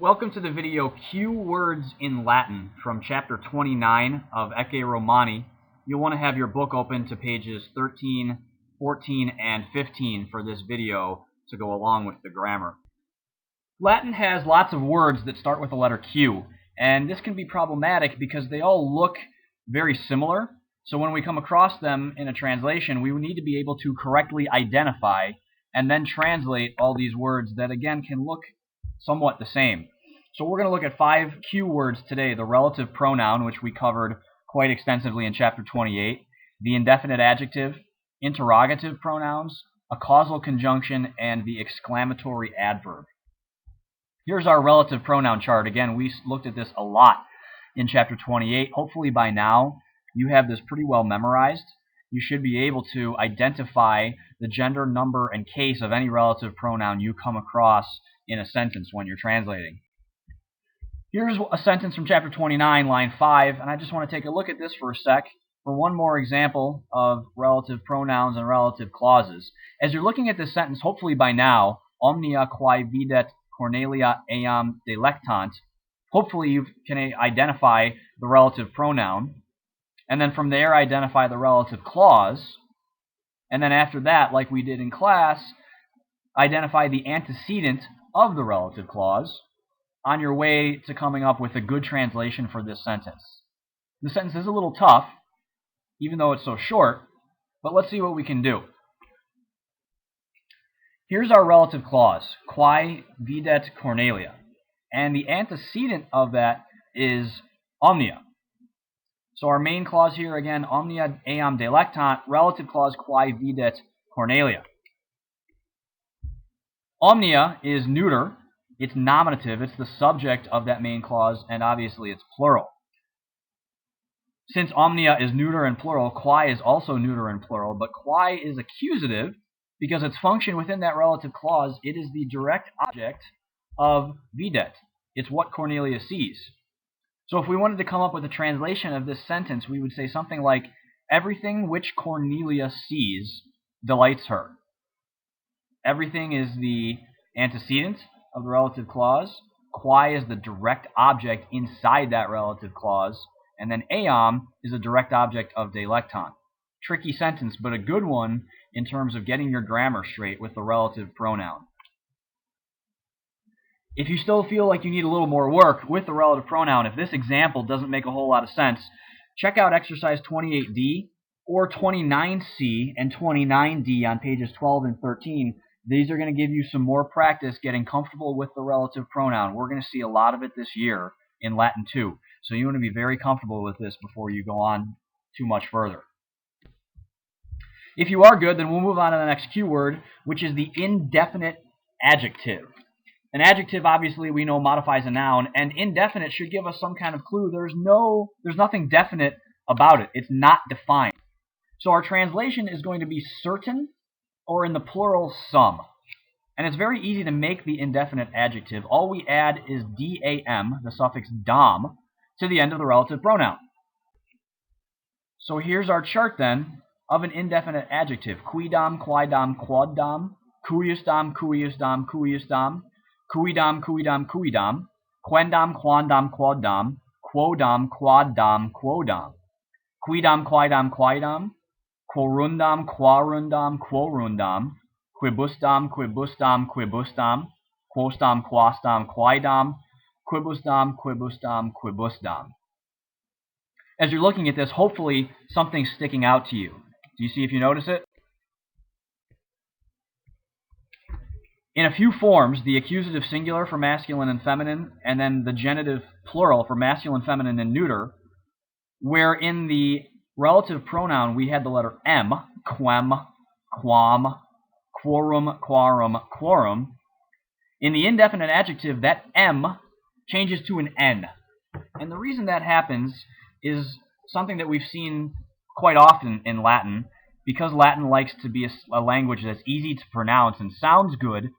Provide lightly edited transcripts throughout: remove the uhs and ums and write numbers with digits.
Welcome to the video Q Words in Latin from chapter 29 of Ecce Romani. You'll want to have your book open to pages 13, 14, and 15 for this video to go along with the grammar. Latin has lots of words that start with the letter Q, and this can be problematic because they all look very similar. So when we come across them in a translation, we need to be able to correctly identify and then translate all these words that again can look somewhat the same. So we're going to look at 5 Q words today: the relative pronoun, which we covered quite extensively in chapter 28, the indefinite adjective, interrogative pronouns, a causal conjunction, and the exclamatory adverb. Here's our relative pronoun chart. Again, we looked at this a lot in chapter 28. Hopefully by now you have this pretty well memorized. You should be able to identify the gender, number, and case of any relative pronoun you come across in a sentence when you're translating. Here's a sentence from chapter 29, line 5, and I just want to take a look at this for a sec for one more example of relative pronouns and relative clauses. As you're looking at this sentence, hopefully by now, omnia quae videt Cornelia eam delectant, hopefully you can identify the relative pronoun, and then from there identify the relative clause, and then after that, like we did in class, identify the antecedent of the relative clause on your way to coming up with a good translation for this sentence. The sentence is a little tough, even though it's so short, but let's see what we can do. Here's our relative clause, quae videt Cornelia, and the antecedent of that is omnia. So our main clause here, again, omnia eam delectant, relative clause quae videt Cornelia. Omnia is neuter, it's nominative, it's the subject of that main clause, and obviously it's plural. Since omnia is neuter and plural, quae is also neuter and plural, but quae is accusative because its function within that relative clause, it is the direct object of videt. It's what Cornelia sees. So if we wanted to come up with a translation of this sentence, we would say something like, everything which Cornelia sees delights her. Everything is the antecedent of the relative clause. Quae is the direct object inside that relative clause. And then eam is a direct object of delectant. Tricky sentence, but a good one in terms of getting your grammar straight with the relative pronoun. If you still feel like you need a little more work with the relative pronoun, if this example doesn't make a whole lot of sense, check out exercise 28D or 29C and 29D on pages 12 and 13. These are going to give you some more practice getting comfortable with the relative pronoun. We're going to see a lot of it this year in Latin too. So you want to be very comfortable with this before you go on too much further. If you are good, then we'll move on to the next Q word, which is the indefinite adjective. An adjective, obviously, we know modifies a noun, and indefinite should give us some kind of clue. There's nothing definite about it. It's not defined. So our translation is going to be certain, or in the plural, some. And it's very easy to make the indefinite adjective. All we add is dam, the suffix dam, to the end of the relative pronoun. So here's our chart then of an indefinite adjective. Quidam, quaidam, quaddam, cuiusdam, cuiusdam, cuiusdam, cuidam, cuidam, cuidam, quendam, quandam, quaddam, quodam, quaddam, quodam, quidam, quaidam, quaidam, quorundam, quarundam, quorundam, quibusdam, quibusdam, quibusdam, quosdam, quasdam, quaidam, quibusdam, quibusdam, quibusdam. As you're looking at this, hopefully something's sticking out to you. Do you see if you notice it? In a few forms, the accusative singular for masculine and feminine, and then the genitive plural for masculine, feminine, and neuter, where in the relative pronoun we had the letter M, quem, quam, quorum, quarum, quorum. In the indefinite adjective, that M changes to an N. And the reason that happens is something that we've seen quite often in Latin. Because Latin likes to be a language that's easy to pronounce and sounds good,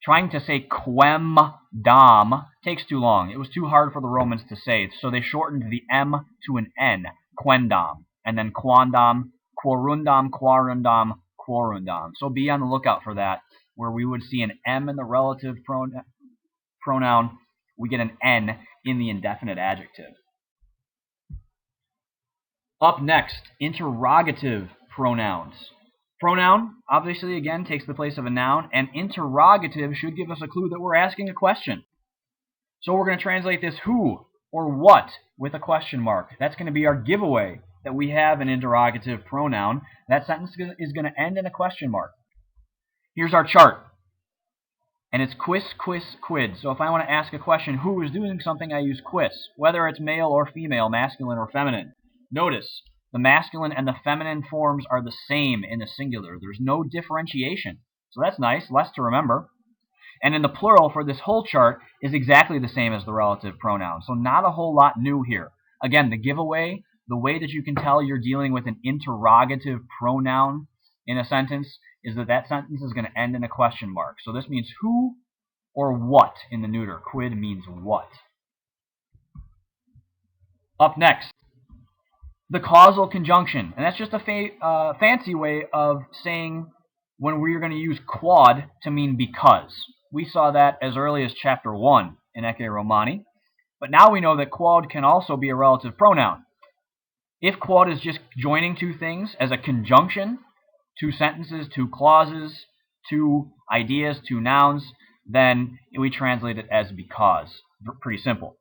trying to say quem dam takes too long. It was too hard for the Romans to say, so they shortened the M to an N, quendam, and then quandam, quorundam, quarundam, quorundam. So be on the lookout for that, where we would see an M in the relative pronoun we get an N in the indefinite adjective. Up next, interrogative pronouns. Pronoun, obviously, again, takes the place of a noun, and interrogative should give us a clue that we're asking a question. So we're going to translate this who or what with a question mark. That's going to be our giveaway that we have an interrogative pronoun. That sentence is going to end in a question mark. Here's our chart. And it's quis, quis, quid. So if I want to ask a question, who is doing something, I use quis, whether it's male or female, masculine or feminine. Notice, the masculine and the feminine forms are the same in the singular. There's no differentiation. So that's nice, less to remember. And in the plural for this whole chart is exactly the same as the relative pronoun. So not a whole lot new here. Again, the giveaway, the way that you can tell you're dealing with an interrogative pronoun in a sentence is that sentence is going to end in a question mark. So this means who or what in the neuter. Quid means what. Up next, the causal conjunction. And that's just a fancy way of saying when we're going to use quod to mean because. We saw that as early as chapter 1 in Ecce Romani. But now we know that quod can also be a relative pronoun. If quod is just joining two things as a conjunction, two sentences, two clauses, two ideas, two nouns, then we translate it as because. Pretty simple.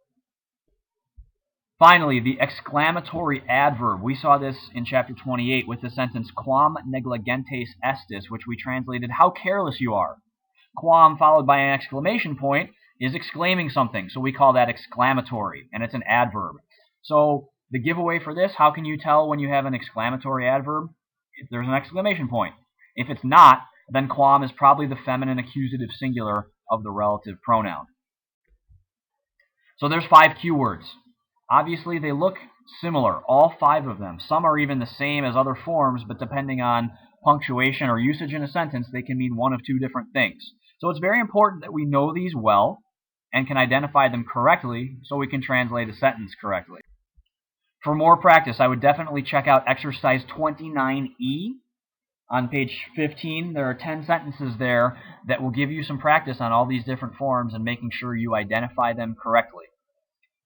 Finally, the exclamatory adverb. We saw this in chapter 28 with the sentence quam negligentes estis, which we translated how careless you are. Quam followed by an exclamation point is exclaiming something, so we call that exclamatory, and it's an adverb. So the giveaway for this, how can you tell when you have an exclamatory adverb? If there's an exclamation point. If it's not, then quam is probably the feminine accusative singular of the relative pronoun. So there's 5 cue words. Obviously, they look similar, all 5 of them. Some are even the same as other forms, but depending on punctuation or usage in a sentence, they can mean one of 2 different things. So it's very important that we know these well and can identify them correctly so we can translate a sentence correctly. For more practice, I would definitely check out exercise 29E. On page 15, there are 10 sentences there that will give you some practice on all these different forms and making sure you identify them correctly.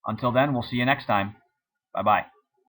Until then, we'll see you next time. Bye-bye.